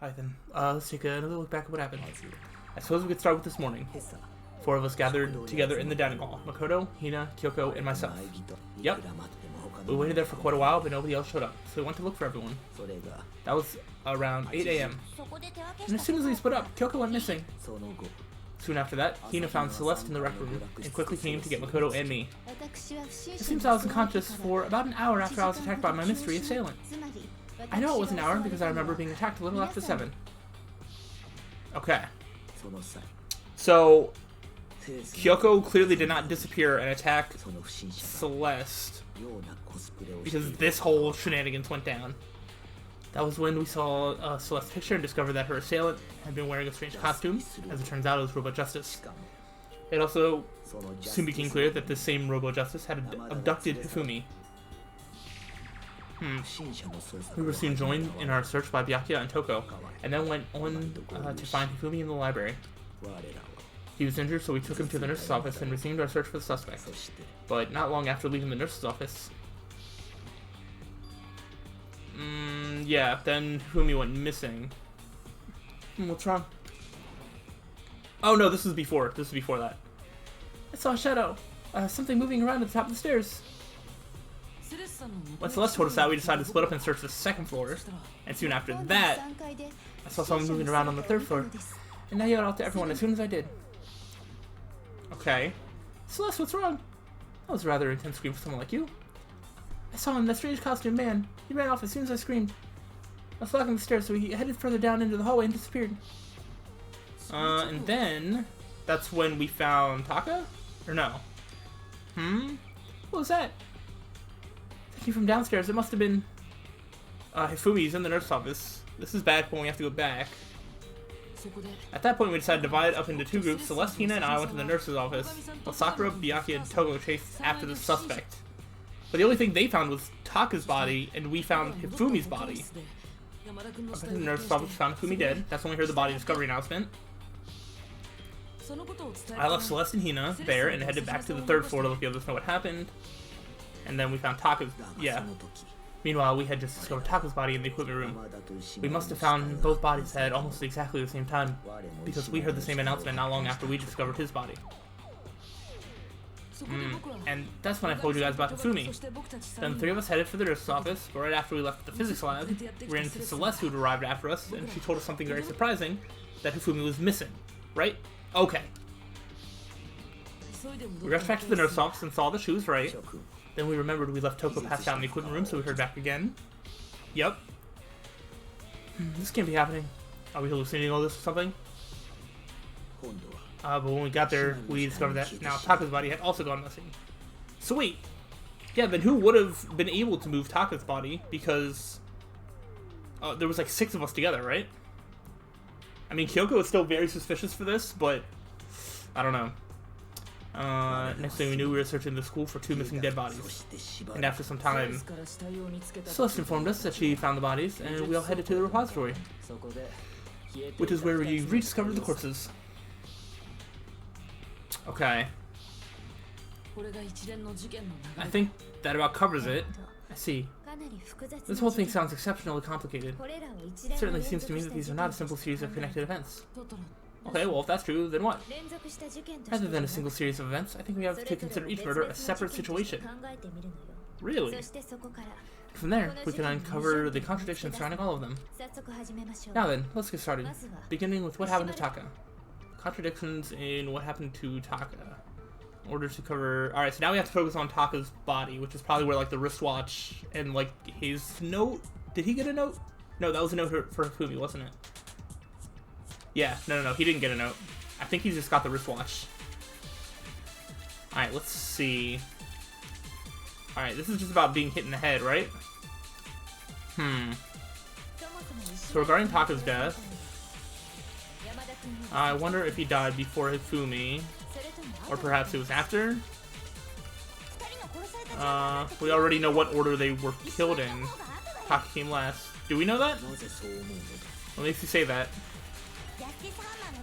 Alright then, let's take another look back at what happened. I suppose we could start with this morning. 4 of us gathered together in the dining hall. Makoto, Hina, Kyoko, and myself. Yep. We waited there for quite a while, but nobody else showed up, so we went to look for everyone. That was around 8 a.m. And as soon as we split up, Kyoko went missing. Soon after that, Hina found Celeste in the rec room, and quickly came to get Makoto and me. It seems I was unconscious for about an hour after I was attacked by my mystery assailant. I know it was an hour because I remember being attacked a little after 7. Okay. So, Kyoko clearly did not disappear and attack Celeste because this whole shenanigans went down. That was when we saw Celeste's picture and discovered that her assailant had been wearing a strange costume. As it turns out, it was Robo Justice. It also soon became clear that this same Robo Justice had abducted Hifumi. We were soon joined in our search by Byakuya and Toko, and then went on to find Hifumi in the library. He was injured, so we took him to the nurse's office and resumed our search for the suspect. But not long after leaving the nurse's office... yeah, then Hifumi went missing. What's wrong? Oh no, this was before. This was before that. I saw a shadow. Something moving around at the top of the stairs. When Celeste told us that, we decided to split up and search the 2nd floor. And soon after that, I saw someone moving around on the 3rd floor. And I yelled out to everyone as soon as I did. Okay. Celeste, what's wrong? That was a rather intense scream for someone like you. I saw him in that strange costume man. He ran off as soon as I screamed. I was walking the stairs, so he headed further down into the hallway and disappeared. And then... that's when we found Taka? Or no? What was that? That came from downstairs. It must have been... Hifumi's in the nurse's office. This is bad when we have to go back. At that point, we decided to divide up into 2 groups. Celeste, Hina, and I went to the nurse's office, while Sakura, Byakuya, and Togo chased after the suspect. But the only thing they found was Taka's body, and we found Hifumi's body. Up in the nurse's office, found Hifumi dead. That's when we heard the body discovery announcement. I left Celeste and Hina there and headed back to the 3rd floor to let the others know what happened. And then we found Taka's... yeah. Meanwhile, we had just discovered Taka's body in the equipment room. We must have found both bodies at almost exactly the same time, because we heard the same announcement not long after we discovered his body. And that's when I told you guys about Hifumi. Then the 3 of us headed for the nurse's office, but right after we left the physics lab, we ran into Celeste, who'd arrived after us, and she told us something very surprising, that Hifumi was missing. Right? Okay. We rushed back to the nurse's office and saw that she was right. Then we remembered we left Toko passed out in the equipment room, so we heard back again. Yep. This can't be happening. Are we hallucinating all this or something? But when we got there, we discovered that now Taka's body had also gone missing. So wait. Yeah, then who would have been able to move Taka's body? Because there was like 6 of us together, right? I mean, Kyoko is still very suspicious for this, but I don't know. Next thing we knew, we were searching the school for 2 missing dead bodies. And after some time, Celeste informed us that she found the bodies, and we all headed to the repository, which is where we rediscovered the corpses. Okay. I think that about covers it. I see. This whole thing sounds exceptionally complicated. It certainly seems to me that these are not a simple series of connected events. Okay, well, if that's true, then what? Rather than a single series of events, I think we have to consider each murder a separate situation. Really? From there, we can uncover the contradictions surrounding all of them. Now then, let's get started. Beginning with what happened to Taka. Contradictions in what happened to Taka. In order to cover... Alright, so now we have to focus on Taka's body, which is probably where, like, the wristwatch and, like, his note... Did he get a note? No, that was a note for Hifumi, wasn't it? Yeah, no, he didn't get a note. I think he just got the wristwatch. Alright, let's see. Alright, this is just about being hit in the head, right? So regarding Taka's death, I wonder if he died before Hifumi, or perhaps it was after? We already know what order they were killed in. Taka came last. Do we know that? What makes you say that?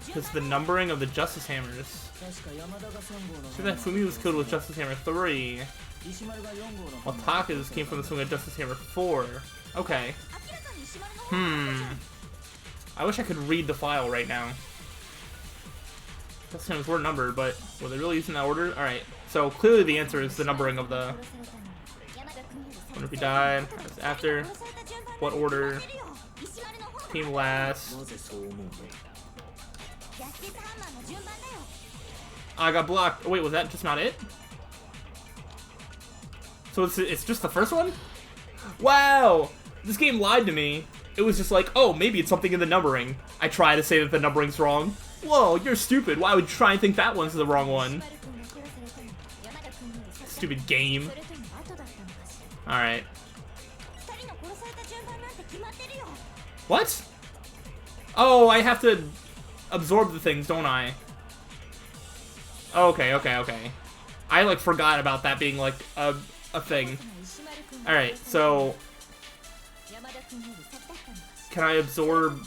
Because the numbering of the Justice Hammers. So that Hifumi was killed with Justice Hammer 3, while Taka's came from the swing of Justice Hammer 4. Okay. I I wish I could read the file right now. That seems word number, but were they really using that order? Alright, so clearly the answer is the numbering of the... When if he died, after, what order, team last. I got blocked. Oh, wait, was that just not it? So it's just the first one? Wow! This game lied to me. It was just like, oh, maybe it's something in the numbering. I try to say that the numbering's wrong. Whoa, you're stupid. Why would you try and think that one's the wrong one? Stupid game. Alright. What? Oh, I have to absorb the things, don't I? Okay, okay, okay. I, like, forgot about that being, like, a thing. Alright, so... Can I absorb...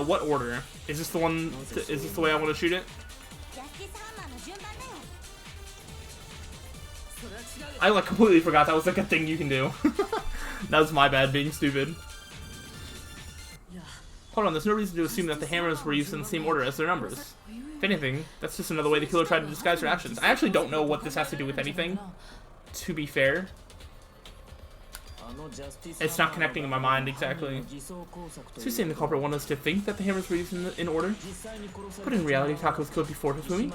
What order? Is this the one... Is this the way I want to shoot it? I, like, completely forgot that was, like, a thing you can do. That was my bad, being stupid. Hold on, there's no reason to assume that the hammers were used in the same order as their numbers. If anything, that's just another way the killer tried to disguise her actions. I actually don't know what this has to do with anything, to be fair. It's not connecting in my mind exactly. So you're saying the culprit wanted us to think that the hammers were used in order? But in reality, Taka was killed before Hifumi?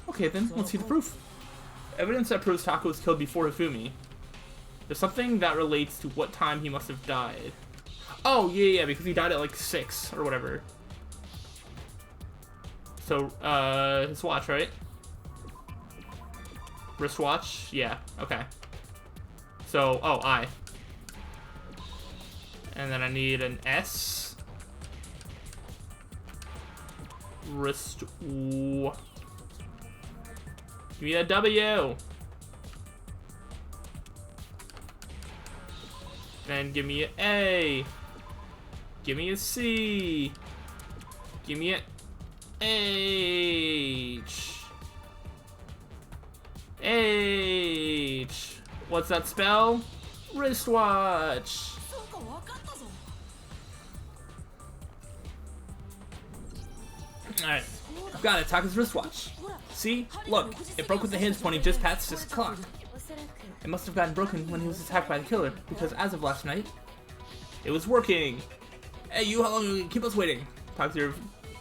Okay then, let's see the proof. Evidence that proves Taka was killed before Hifumi. There's something that relates to what time he must have died. Oh, yeah, because he died at like 6 or whatever. So, his watch, right? Wristwatch? Yeah, okay. So, oh, I. And then I need an S. Wrist. Ooh. Give me a W. And give me an A. Give me a C. Give me a H. H. What's that spell? Wristwatch. Alright. Got it. Taka's wristwatch. See? Look. It broke with the hands pointing just past 6 o'clock. It must have gotten broken when he was attacked by the killer, because as of last night, it was working. Hey, you, how long will you keep us waiting? Taka's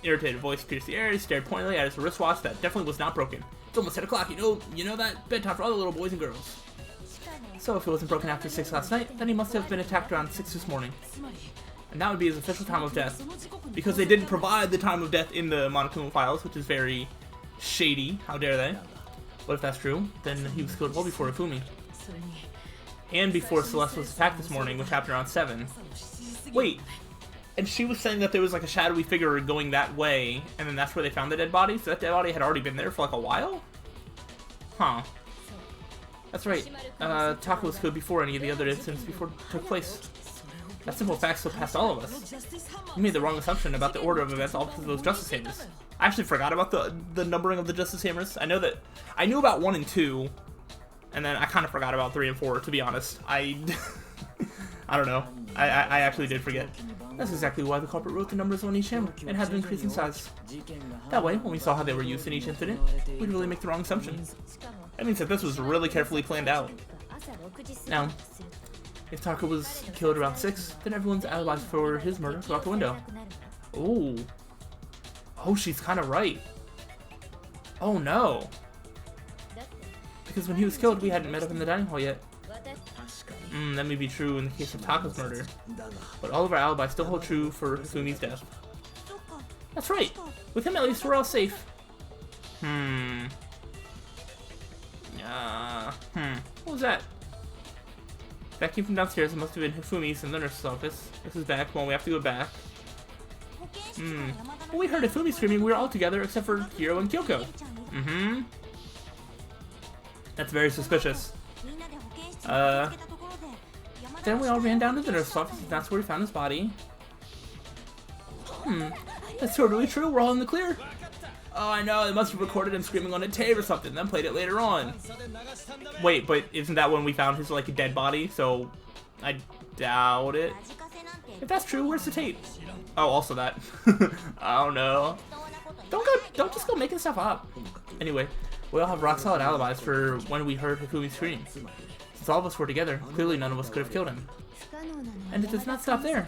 irritated voice pierced the air. He stared pointedly at his wristwatch that definitely was not broken. It's almost 10 o'clock, you know that? Bedtime for all the little boys and girls. So if it wasn't broken after 6 last night, then he must have been attacked around 6 this morning. And that would be his official time of death. Because they didn't provide the time of death in the Monokuma files, which is very shady. How dare they? But if that's true, then he was killed well before Hifumi. And before Celeste was attacked this morning, which happened around 7. Wait, and she was saying that there was like a shadowy figure going that way, and then that's where they found the dead body? So that dead body had already been there for like a while? Huh. That's right. Taka was killed before any of the other incidents took place. That simple fact still passed all of us. You made the wrong assumption about the order of events all because of those Justice Hammers. I actually forgot about the numbering of the Justice Hammers. I knew about 1 and 2, and then I kind of forgot about 3 and 4, to be honest. I don't know. I actually did forget. That's exactly why the culprit wrote the numbers on each hammer and had them increase in size. That way, when we saw how they were used in each incident, we'd really make the wrong assumption. That means that this was really carefully planned out. Now, if Taka was killed around 6, then everyone's alibis for his murder go out the window. Ooh. Oh, she's kind of right. Oh no. Because when he was killed, we hadn't met up in the dining hall yet. That may be true in the case of Taka's murder. But all of our alibis still hold true for Hifumi's death. That's right. With him at least, we're all safe. What was that? That came from downstairs. It must have been Hifumi's in the nurse's office. This is back. Well, we have to go back. When we heard Hifumi screaming, we were all together except for Hiro and Kyoko. That's very suspicious. Then we all ran down to the nurse's office, and that's where we found his body. That's totally true. We're all in the clear. Oh, I know, they must have recorded him screaming on a tape or something, then played it later on. Wait, but isn't that when we found his, like, dead body? So, I doubt it. If that's true, where's the tape? Oh, also that. I don't know. Don't just go making stuff up. Anyway, we all have rock-solid alibis for when we heard Hifumi scream. Since all of us were together, clearly none of us could have killed him. And it does not stop there.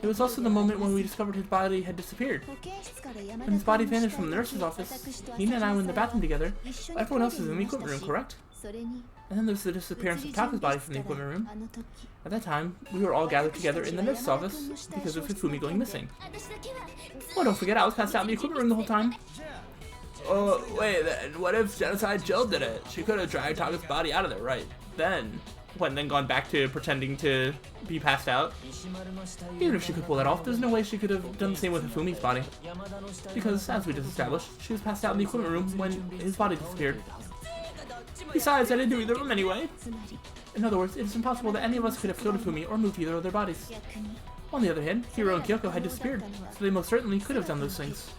It was also the moment when we discovered his body had disappeared. When his body vanished from the nurse's office, Nina and I were in the bathroom together, but everyone else was in the equipment room, correct? And then there's the disappearance of Taka's body from the equipment room. At that time, we were all gathered together in the nurse's office because of Hifumi going missing. Oh, don't forget, I was passed out in the equipment room the whole time. Oh, wait, then what if Genocide Jill did it? She could have dragged Taka's body out of there, right? Then gone back to pretending to be passed out. Even if she could pull that off, there's no way she could have done the same with Hifumi's body. Because, as we just established, she was passed out in the equipment room when his body disappeared. Besides, I didn't do either of them anyway. In other words, it is impossible that any of us could have killed Hifumi or moved either of their bodies. On the other hand, Hiro and Kyoko had disappeared, so they most certainly could have done those things.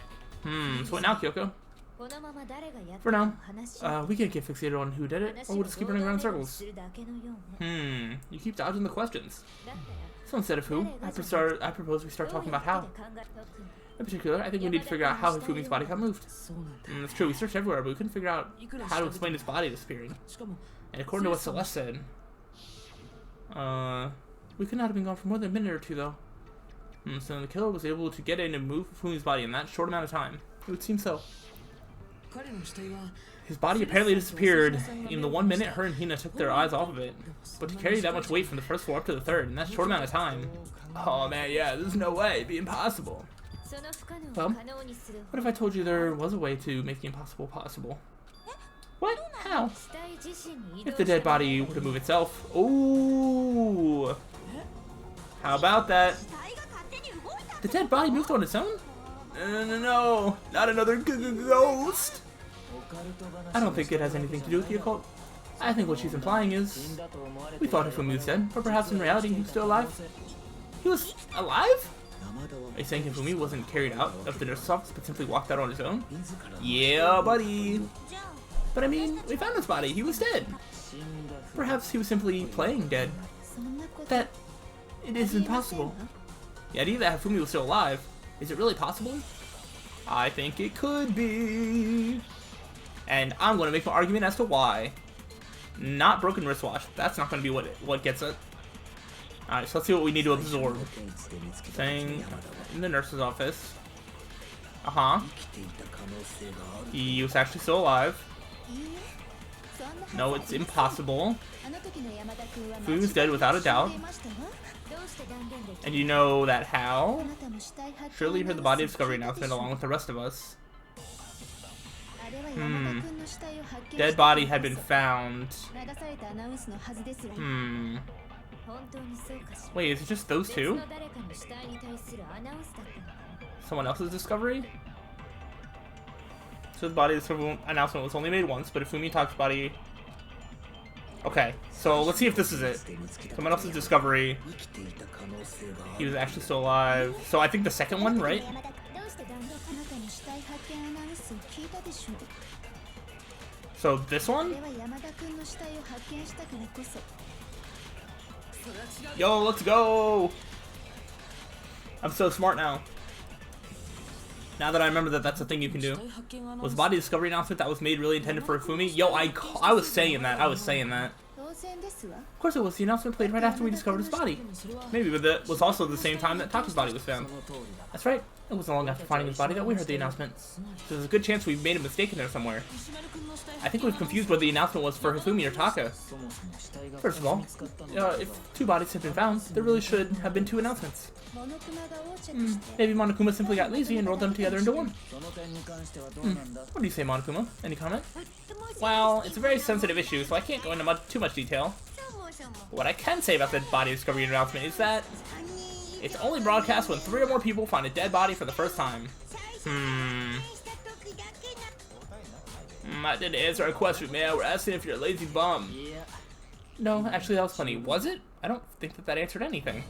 So what now, Kyoko? For now, we can't get fixated on who did it, or we'll just keep running around in circles. You keep dodging the questions. So instead of who, I propose we start talking about how. In particular, I think we need to figure out how Hifumi's body got moved. It's true, we searched everywhere, but we couldn't figure out how to explain his body disappearing. And according to what Celeste said, we could not have been gone for more than a minute or two, though. So the killer was able to get in and move Hifumi's body in that short amount of time. It would seem so. His body apparently disappeared in the 1 minute her and Hina took their eyes off of it. But to carry that much weight from the first floor up to the third in that short amount of time... Oh man, yeah, there's no way, it'd be impossible. Well, what if I told you there was a way to make the impossible possible? What? How? If the dead body were to move itself. Ooh! How about that? The dead body moved on its own? No, not another ghost! I don't think it has anything to do with the occult. I think what she's implying is... We thought Hifumi was dead, but perhaps in reality he was still alive. He was alive? Are you saying Hifumi wasn't carried out of the nurse's office but simply walked out on his own? Yeah, buddy! But I mean, we found his body, he was dead. Perhaps he was simply playing dead. That... it is impossible. The idea that Hifumi was still alive, is it really possible? I think it could be. And I'm going to make my argument as to why. Not broken wristwatch. That's not going to be what gets it. Alright, so let's see what we need to absorb. Saying in the nurse's office. He was actually still alive. No, it's impossible. He was dead without a doubt. And you know that how? Surely you heard the body discovery announcement along with the rest of us. Dead body had been found. Wait, is it just those two? Someone else's discovery? So the body discovery announcement was only made once, but Hifumi Taka's body... Okay, so let's see if this is it. Someone else's discovery. He was actually still alive. So I think the second one, right? So this one? Yo, let's go! I'm so smart now. Now that I remember that that's a thing you can do. Was the body discovery announcement that was made really intended for Hifumi? Yo, I was saying that. Of course it was. The announcement played right after we discovered his body. Maybe, but it was also the same time that Taka's body was found. That's right. It wasn't long after finding his body that we heard the announcement. So there's a good chance we've made a mistake in there somewhere. I think we've confused whether the announcement was for Hifumi or Taka. First of all, if two bodies had been found, there really should have been two announcements. Maybe Monokuma simply got lazy and rolled them together into one. What do you say, Monokuma? Any comment? Well, it's a very sensitive issue, so I can't go into too much detail. What I can say about the body discovery announcement is that it's only broadcast when 3 or more people find a dead body for the first time. I didn't answer our question, man. We're asking if you're a lazy bum. No, actually that was funny. Was it? I don't think that answered anything.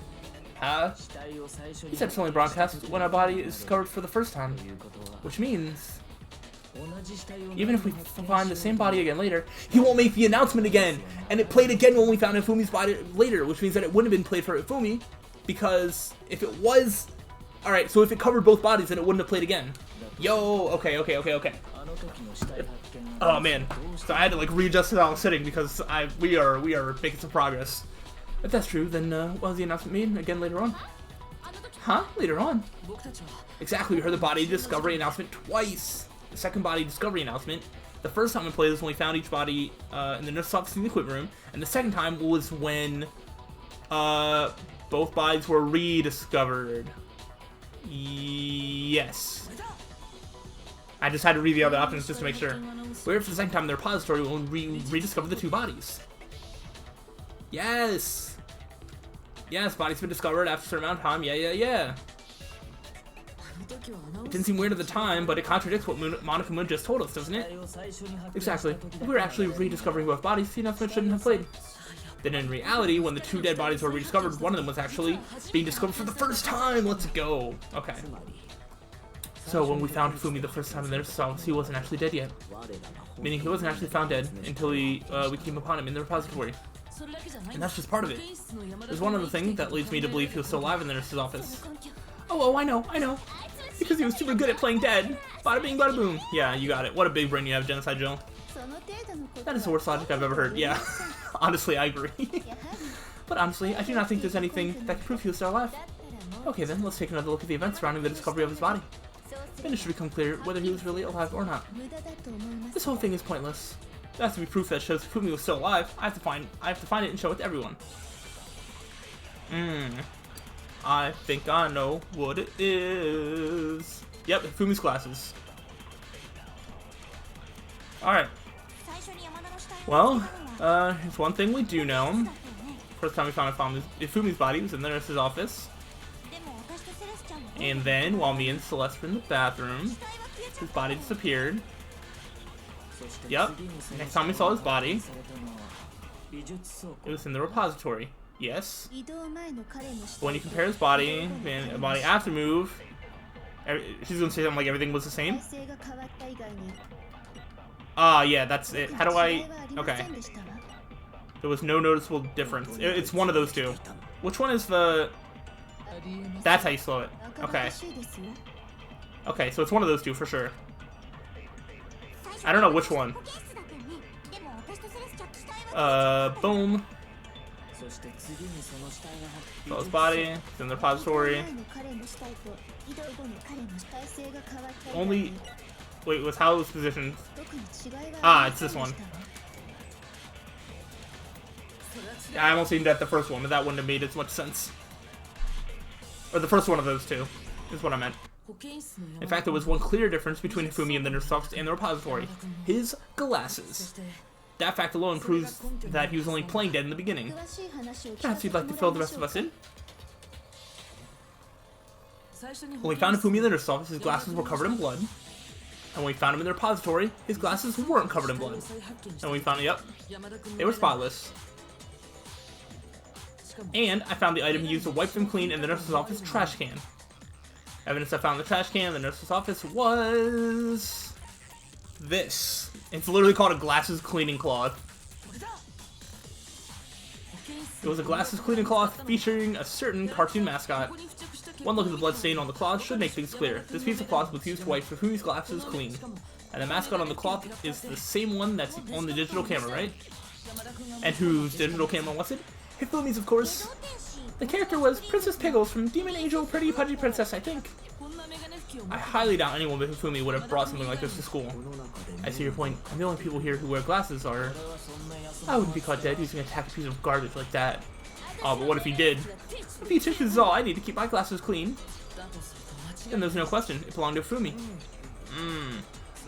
He said it's only broadcast when a body is discovered for the first time. Which means Even if we find the same body again later, he won't make the announcement again. And it played again when we found Ifumi's body later, which means that it wouldn't have been played for Ifumi, because if it was... Alright, so if it covered both bodies, then it wouldn't have played again. Yo, okay. Oh man, so I had to like readjust how I was sitting because we are making some progress. If that's true, then what does the announcement mean again later on? Huh? Later on? Exactly, we heard the body discovery announcement twice. The second body discovery announcement. The first time we played this when we found each body in the nurse's office in the equipment room, and the second time was when both bodies were rediscovered. Yes. I just had to read the other options just to make sure. We're here for the second time in the repository when we rediscovered the two bodies. Yes! Yes, body's been discovered after a certain amount of time. Yeah. It didn't seem weird at the time, but it contradicts what Monica Moon just told us, doesn't it? Exactly. If we were actually rediscovering both bodies, the announcement shouldn't have played. Then in reality, when the two dead bodies were rediscovered, one of them was actually being discovered for the first time! Let's go! Okay. So when we found Ifumi the first time in their cells, he wasn't actually dead yet. Meaning he wasn't actually found dead until we came upon him in the repository. And that's just part of it. There's one other thing that leads me to believe he was still alive in the nurse's office. Oh, I know. Because he was super good at playing dead. Bada bing, bada boom. Yeah, you got it. What a big brain you have, Genocide Joe. That is the worst logic I've ever heard. Yeah, honestly, I agree. But honestly, I do not think there's anything that can prove he was still alive. Okay then, let's take another look at the events surrounding the discovery of his body. Then it should become clear whether he was really alive or not. This whole thing is pointless. There has to be proof that shows Ifumi was still alive. I have to find it and show it to everyone. I think I know what it is. Yep, Ifumi's glasses. Alright. Well, here's one thing we do know. First time we found Ifumi's body was in the nurse's office. And then, while me and Celeste were in the bathroom, his body disappeared. Yep. Next time we saw his body, it was in the repository. Yes. When you compare his body and a body after move, she's gonna say something like everything was the same. Yeah, that's it. How do I... Okay. There was no noticeable difference. It's one of those two. Which one is the... That's how you slow it. Okay. Okay, so it's one of those two for sure. I don't know which one. Boom. Saw his body. It's in the repository. Only... Wait, was how it was positioned? It's this one. Yeah, I almost aimed at the first one, but that wouldn't have made as much sense. Or the first one of those two, is what I meant. In fact, there was one clear difference between Ifumi and the nurse's office and the repository. His glasses. That fact alone proves that he was only playing dead in the beginning. Perhaps you'd like to fill the rest of us in? When we found Ifumi in the nurse's office, his glasses were covered in blood. And when we found him in the repository, his glasses weren't covered in blood. And when we found, yep, they were spotless. And I found the item he used to wipe them clean in the nurse's office trash can. Evidence I found in the trash can in the nurse's office was... this. It's literally called a glasses cleaning cloth. It was a glasses cleaning cloth featuring a certain cartoon mascot. One look at the blood stain on the cloth should make things clear. This piece of cloth was used to wipe Ifumi's glasses clean. And the mascot on the cloth is the same one that's on the digital camera, right? And whose digital camera was it? Ifumi's, of course. The character was Princess Pickles from Demon Angel Pretty Pudgy Princess, I think. I highly doubt anyone but Ifumi would have brought something like this to school. I see your point, and the only people here who wear glasses are... I wouldn't be caught dead using a tacky piece of garbage like that. Oh, but what if he did? If he tissues is all I need to keep my glasses clean, then there's no question, it belonged to Ifumi.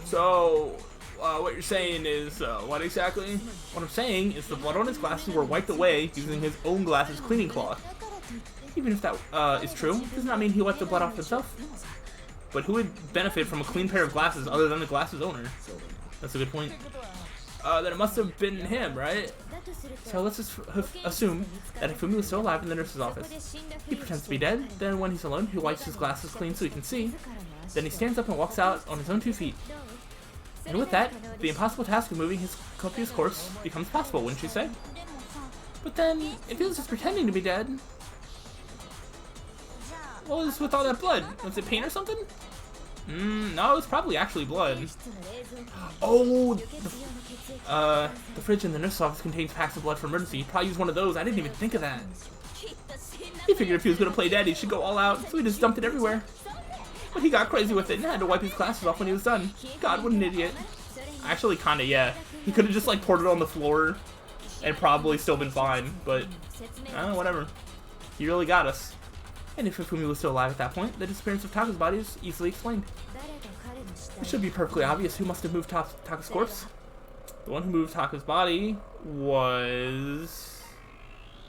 So... what you're saying is, what exactly? What I'm saying is the blood on his glasses were wiped away using his own glasses cleaning cloth. Even if that is true, does not mean he wiped the blood off himself. But who would benefit from a clean pair of glasses other than the glasses owner? That's a good point. Then it must have been him, right? So let's just assume that Ifumi was still alive in the nurse's office. He pretends to be dead, then when he's alone, he wipes his glasses clean so he can see. Then he stands up and walks out on his own 2 feet. And with that, the impossible task of moving his copious corpse becomes possible, wouldn't you say? But then, if he was just pretending to be dead, what was with all that blood? Was it paint or something? No, it's probably actually blood. Oh, the fridge in the nurse's office contains packs of blood for emergency. He'd probably use one of those. I didn't even think of that. He figured if he was gonna play dead, he should go all out, so he just dumped it everywhere. But he got crazy with it and had to wipe his glasses off when he was done. God, what an idiot. Actually, kinda, yeah. He could've just, like, poured it on the floor and probably still been fine, but, whatever. He really got us. And if Hifumi was still alive at that point, the disappearance of Taka's body is easily explained. It should be perfectly obvious who must have moved Taka's corpse. The one who moved Taka's body was...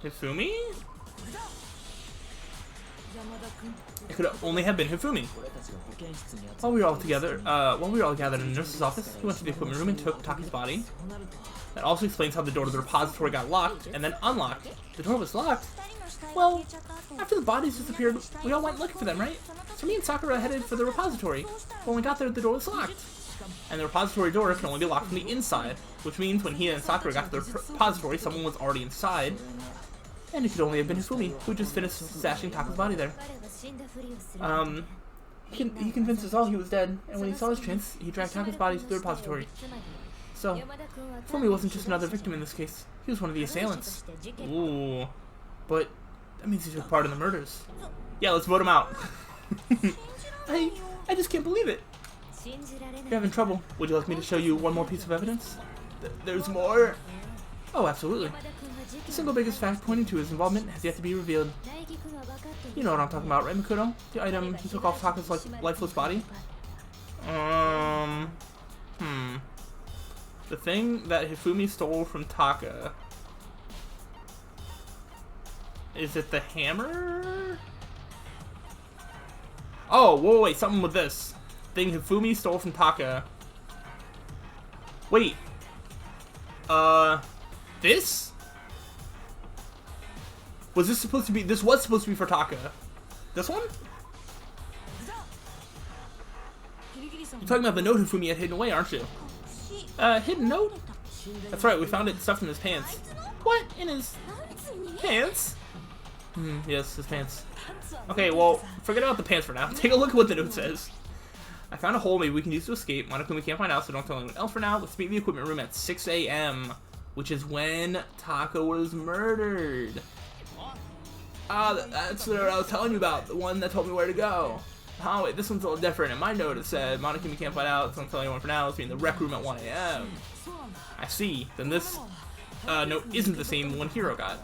Hifumi? It could only have been Hifumi. While we were all gathered in the nurse's office, he went to the equipment room and took Taka's body. That also explains how the door to the repository got locked and then unlocked. The door was locked? Well, after the bodies disappeared, we all went looking for them, right? So me and Sakura headed for the repository. When we got there, the door was locked. And the repository door can only be locked from the inside, which means when he and Sakura got to the repository, someone was already inside. And it could only have been Hifumi, who just finished stashing Taka's body there. He convinced us all he was dead, and when he saw his chance, he dragged Taka's body to the repository. So, Hifumi wasn't just another victim in this case. He was one of the assailants. Ooh. But that means he took part in the murders. Yeah, let's vote him out. I just can't believe it. You're having trouble. Would you like me to show you one more piece of evidence? There's more? Oh, absolutely. The single biggest fact pointing to his involvement has yet to be revealed. You know what I'm talking about, right, Makoto? The item he took off Taka's lifeless body? The thing that Hifumi stole from Taka. Is it the hammer? Oh, whoa, wait, something with this. Thing Hifumi stole from Taka. Wait. This? Was this supposed to be, this was supposed to be for Taka. This one? You're talking about the note Hifumi had hidden away, aren't you? Hidden note? That's right, we found it stuffed in his pants. What? In his pants? Yes, his pants. Okay, well, forget about the pants for now. Take a look at what the note says. I found a hole maybe we can use to escape. Monokuma can't find out, so don't tell anyone else for now. Let's meet in the equipment room at 6 a.m., which is when Taka was murdered. That's what I was telling you about, the one that told me where to go. Oh, wait, this one's a little different. In my note, it said, Monokuma can't find out, so don't tell anyone for now. Let's be in the rec room at 1 a.m. I see. Then this note isn't the same one Hiro got.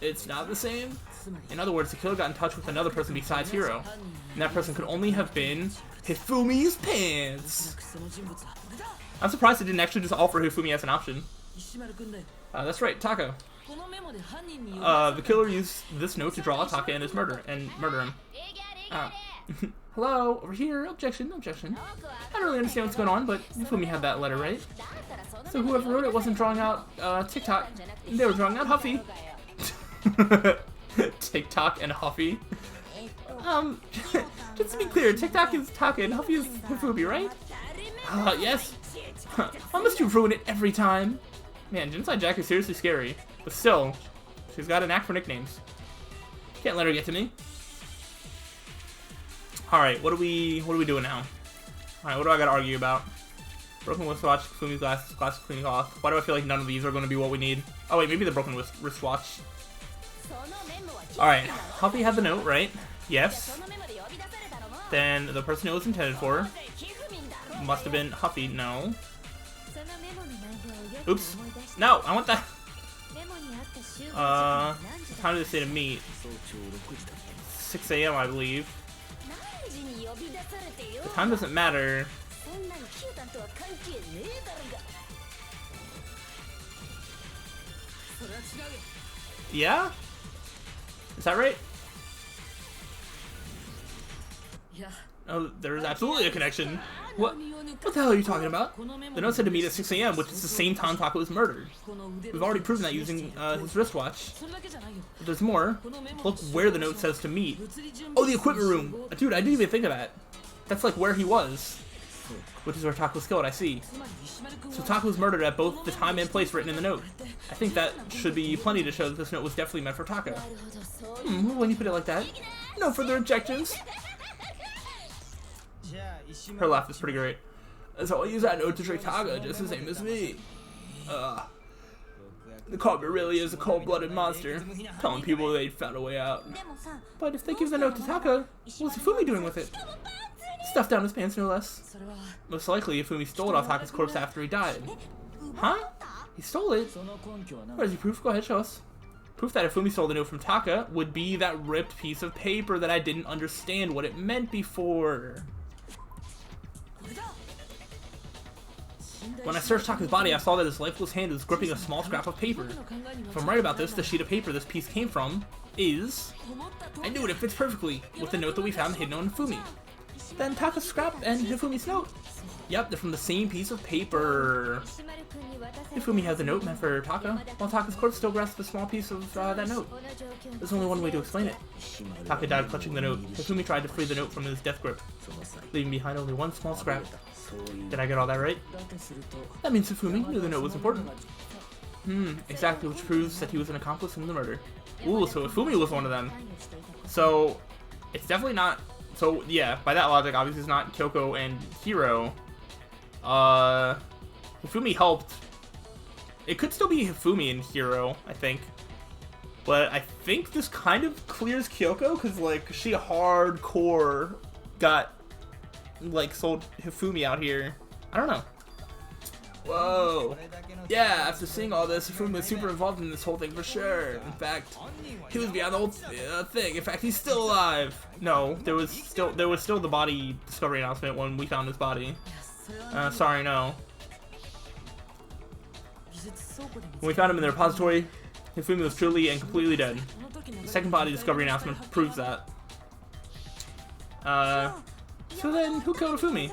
It's not the same? In other words, the killer got in touch with another person besides Hiro. And that person could only have been Hifumi's pants. I'm surprised it didn't actually just offer Hifumi as an option. That's right, Taka. The killer used this note to draw Taka in his murder him. Hello, over here. Objection, objection. I don't really understand what's going on, but Hifumi had that letter, right? So whoever wrote it wasn't drawing out TikTok. They were drawing out Huffy. TikTok and Huffy. Just to be clear, TikTok is Taka and Huffy is Hifumi, right? Yes. Why must you ruin it every time? Man, Jinsai Jack is seriously scary. But still, she's got a knack for nicknames. Can't let her get to me. Alright, what are we doing now? Alright, what do I gotta argue about? Broken wristwatch, Fumi's glass cleaning off. Why do I feel like none of these are gonna be what we need? Oh wait, maybe the broken wristwatch. Alright, Huffy had the note, right? Yes. Then the person it was intended for must have been Huffy. No. Oops. No, I want that. What time did they say to meet? 6 a.m. I believe. The time doesn't matter. Yeah? Is that right? Oh, there's absolutely a connection. What the hell are you talking about? The note said to meet at 6 a.m., which is the same time Taka was murdered. We've already proven that using his wristwatch. But there's more. Look where the note says to meet. Oh, the equipment room! Dude, I didn't even think of that. That's like where he was. Which is where Taka was killed, I see. So Taka was murdered at both the time and place written in the note. I think that should be plenty to show that this note was definitely meant for Taka. When you put it like that. No further objections. Her laugh is pretty great. So I'll use that note to trick Taka just the same as me. The culprit really is a cold-blooded monster, telling people they found a way out. But if they give the note to Taka, what's Ifumi doing with it? Stuffed down his pants, no less. Most likely, Ifumi stole it off Taka's corpse after he died. Huh? He stole it? Where's the proof? Go ahead, show us. Proof that Ifumi stole the note from Taka would be that ripped piece of paper that I didn't understand what it meant before. When I searched Taka's body, I saw that his lifeless hand was gripping a small scrap of paper. If I'm right about this, the sheet of paper this piece came from is... I knew it fits perfectly with the note that we found hidden on Ifumi. Then Taka's scrap and Hifumi's note. Yep, they're from the same piece of paper. Ifumi has a note meant for Taka, while Taka's corpse still grasps a small piece of that note. There's only one way to explain it. Taka died clutching the note. Ifumi tried to free the note from his death grip, leaving behind only one small scrap. Did I get all that right? That means Ifumi knew the note was important. Exactly, which proves that he was an accomplice in the murder. Ooh, so Ifumi was one of them. So, it's definitely not... So, yeah, by that logic, obviously it's not Kyoko and Hiro. Hifumi helped. It could still be Hifumi and Hiro, I think. But I think this kind of clears Kyoko, because, like, she hardcore got, like, sold Hifumi out here. I don't know. Whoa. Yeah, after seeing all this, Hifumi was super involved in this whole thing for sure. In fact, he was beyond the whole thing. In fact, he's still alive. No, there was still the body discovery announcement when we found his body. Sorry, no. When we found him in the repository, Hifumi was truly and completely dead. The second body discovery announcement proves that. So then, who killed Hifumi?